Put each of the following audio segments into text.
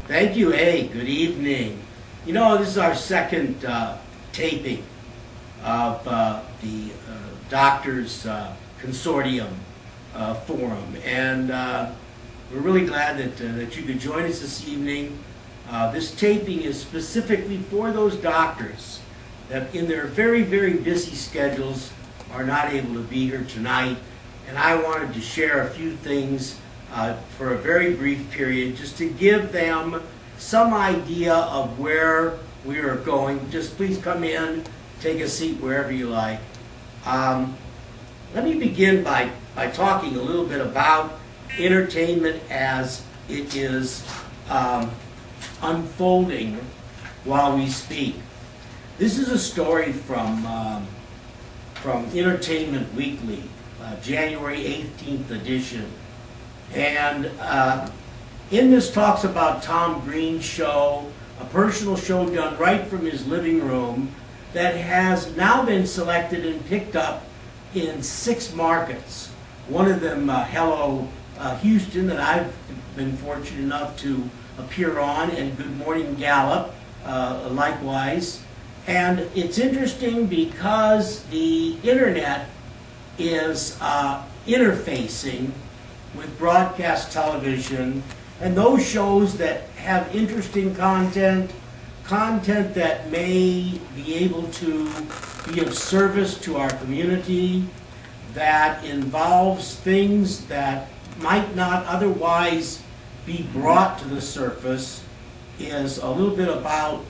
Thank you. Hey, good evening. You know, this is our second taping of the Doctors Consortium Forum, and we're really glad that you could join us this evening. This taping is specifically for those doctors that in their very, very busy schedules are not able to be here tonight, and I wanted to share a few things for a very brief period, just to give them some idea of where we are going. Just please come in, take a seat wherever you like. Let me begin by talking a little bit about entertainment as it is unfolding while we speak. This is a story from Entertainment Weekly, January 18th edition. And in this talks about Tom Green's show, a personal show done right from his living room that has now been selected and picked up in 6 markets. One of them, Hello Houston, that I've been fortunate enough to appear on, and Good Morning Gallup, likewise. And it's interesting because the internet is interfacing with broadcast television, and those shows that have interesting content that may be able to be of service to our community, that involves things that might not otherwise be brought to the surface, is a little bit about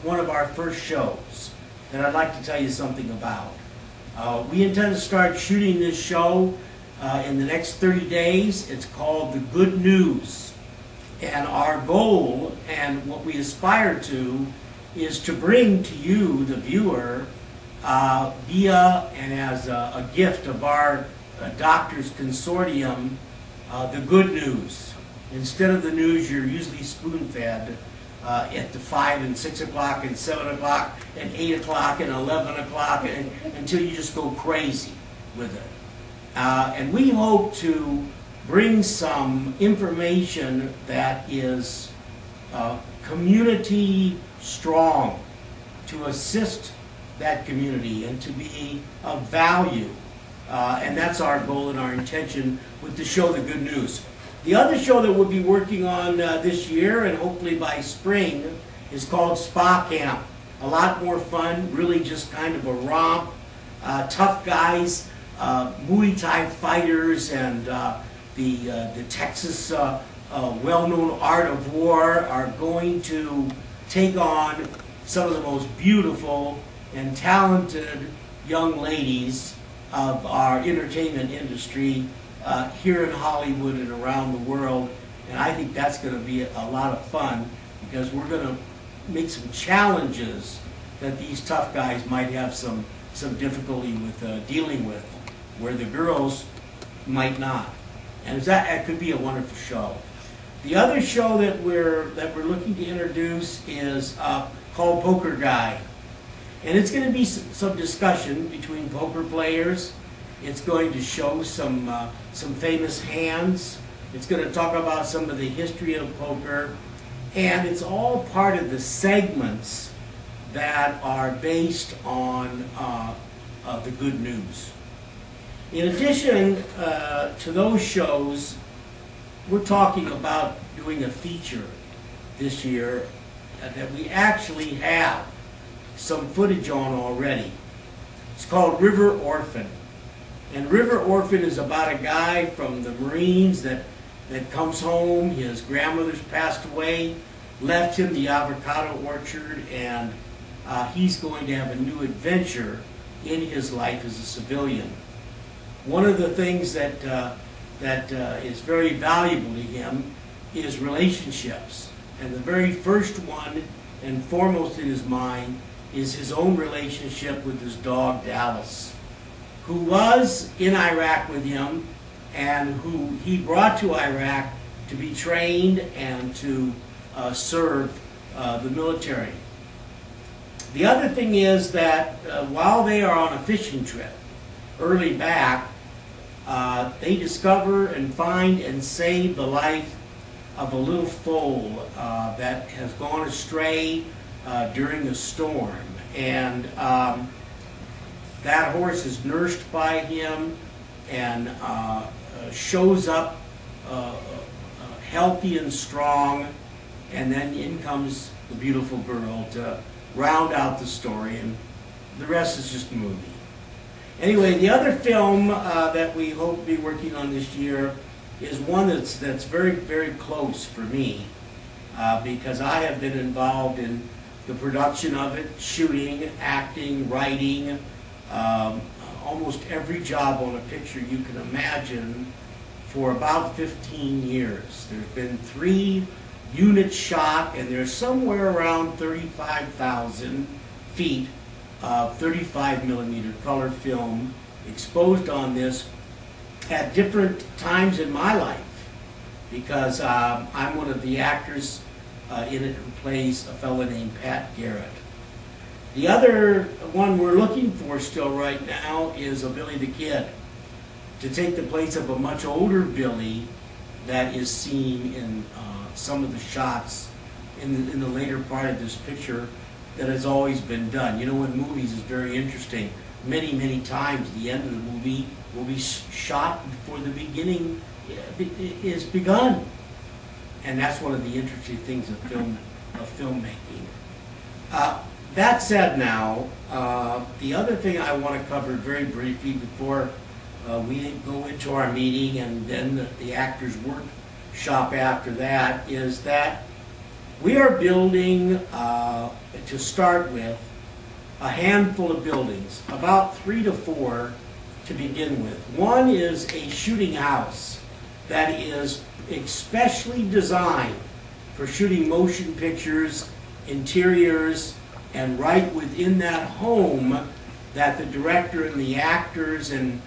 one of our first shows that I'd like to tell you something about. We intend to start shooting this show in the next 30 days. It's called The Good News. And our goal and what we aspire to is to bring to you, the viewer, via and as a gift of our Doctors Consortium, the good news. Instead of the news you're usually spoon-fed at the 5 and 6 o'clock and 7 o'clock and 8 o'clock and 11 o'clock until you just go crazy with it. And we hope to bring some information that is community strong, to assist that community and to be of value. And that's our goal and our intention with the show, The Good News. The other show that we'll be working on this year, and hopefully by spring, is called Spa Camp. A lot more fun, really just kind of a romp. Tough guys, Muay Thai fighters, and the Texas well-known art of war are going to take on some of the most beautiful and talented young ladies of our entertainment industry here in Hollywood and around the world. And I think that's going to be a lot of fun, because we're going to make some challenges that these tough guys might have some difficulty with dealing with, where the girls might not. And that could be a wonderful show. The other show that we're looking to introduce is called Poker Guy. And it's going to be some discussion between poker players. It's going to show some famous hands. It's going to talk about some of the history of poker. And it's all part of the segments that are based on the good news. In addition to those shows, we're talking about doing a feature this year that we actually have some footage on already. It's called River Orphan. And River Orphan is about a guy from the Marines that comes home. His grandmother's passed away, left him the avocado orchard, and he's going to have a new adventure in his life as a civilian. One of the things that is very valuable to him is relationships. And the very first one and foremost in his mind is his own relationship with his dog Dallas, who was in Iraq with him and who he brought to Iraq to be trained and to serve the military. The other thing is that while they are on a fishing trip, early back, they discover and find and save the life of a little foal that has gone astray during a storm. And that horse is nursed by him and shows up healthy and strong, and then in comes the beautiful girl to round out the story, and the rest is just a movie. Anyway, the other film that we hope to be working on this year is one that's very, very close for me because I have been involved in the production of it, shooting, acting, writing, almost every job on a picture you can imagine for about 15 years. There's been 3 units shot, and there's somewhere around 35,000 feet of 35mm color film exposed on this at different times in my life, because I'm one of the actors in it who plays a fellow named Pat Garrett. The other one we're looking for still right now is a Billy the Kid, to take the place of a much older Billy that is seen in some of the shots in the later part of this picture that has always been done. You know, in movies is very interesting. Many, many times the end of the movie will be shot before the beginning is begun. And that's one of the interesting things of filmmaking. That said now, the other thing I want to cover very briefly before we go into our meeting and then the actors' workshop after that is that we are building, to start with, a handful of buildings, about 3 to 4 to begin with. One is a shooting house that is especially designed for shooting motion pictures, interiors, and right within that home that the director and the actors and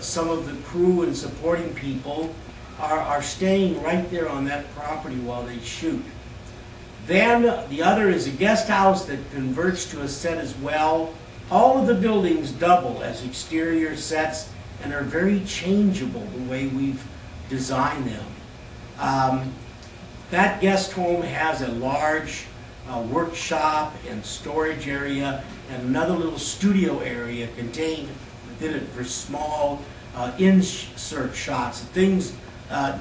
some of the crew and supporting people are staying right there on that property while they shoot. Then the other is a guest house that converts to a set as well. All of the buildings double as exterior sets and are very changeable the way we've designed them. That guest home has a large workshop and storage area and another little studio area contained within it for small insert shots, things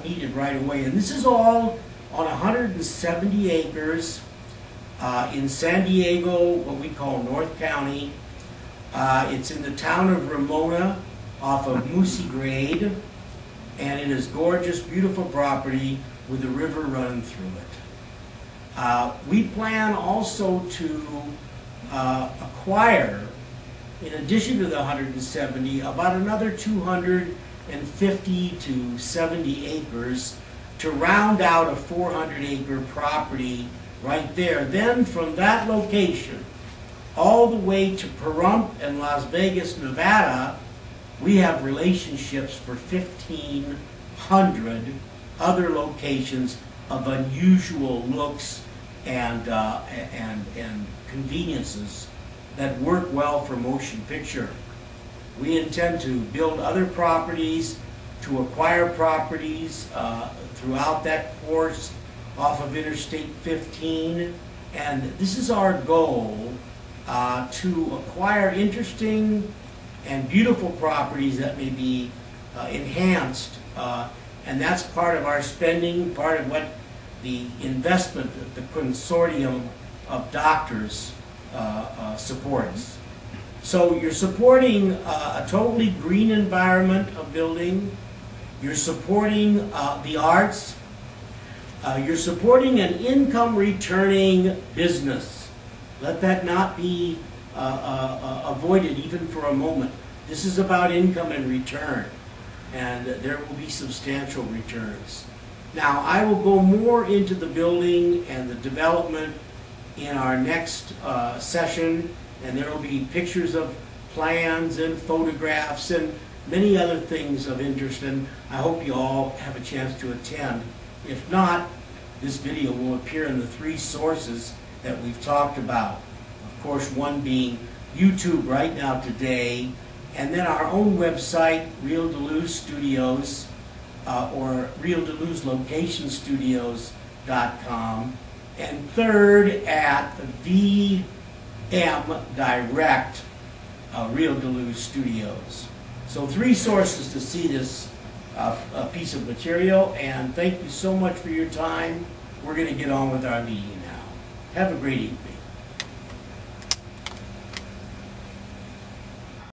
needed right away. And this is all on 170 acres in San Diego, what we call North County. It's in the town of Ramona off of Moosey Grade, and it is gorgeous, beautiful property with the river running through it. We plan also to acquire, in addition to the 170, about another 250 to 70 acres to round out a 400-acre property right there. Then from that location all the way to Pahrump and Las Vegas, Nevada, we have relationships for 1,500 other locations of unusual looks and conveniences that work well for motion picture. We intend to build other properties, to acquire properties throughout that course off of Interstate 15, and this is our goal, to acquire interesting and beautiful properties that may be enhanced, and that's part of our spending, part of what the investment that the Consortium of doctors supports. So you're supporting a totally green environment of building, you're supporting the arts, you're supporting an income returning business. Let that not be avoided even for a moment. This is about income and return, and there will be substantial returns. Now, I will go more into the building and the development in our next session, and there will be pictures of plans and photographs and many other things of interest, and I hope you all have a chance to attend. If not, this video will appear in the 3 sources that we've talked about. Of course, one being YouTube right now today, and then our own website, Real Duluth Studios, or realdeluzlocationstudios.com, and third at VM Direct, Real Deluz Studios. So 3 sources to see this piece of material, and thank you so much for your time. We're going to get on with our meeting now. Have a great evening.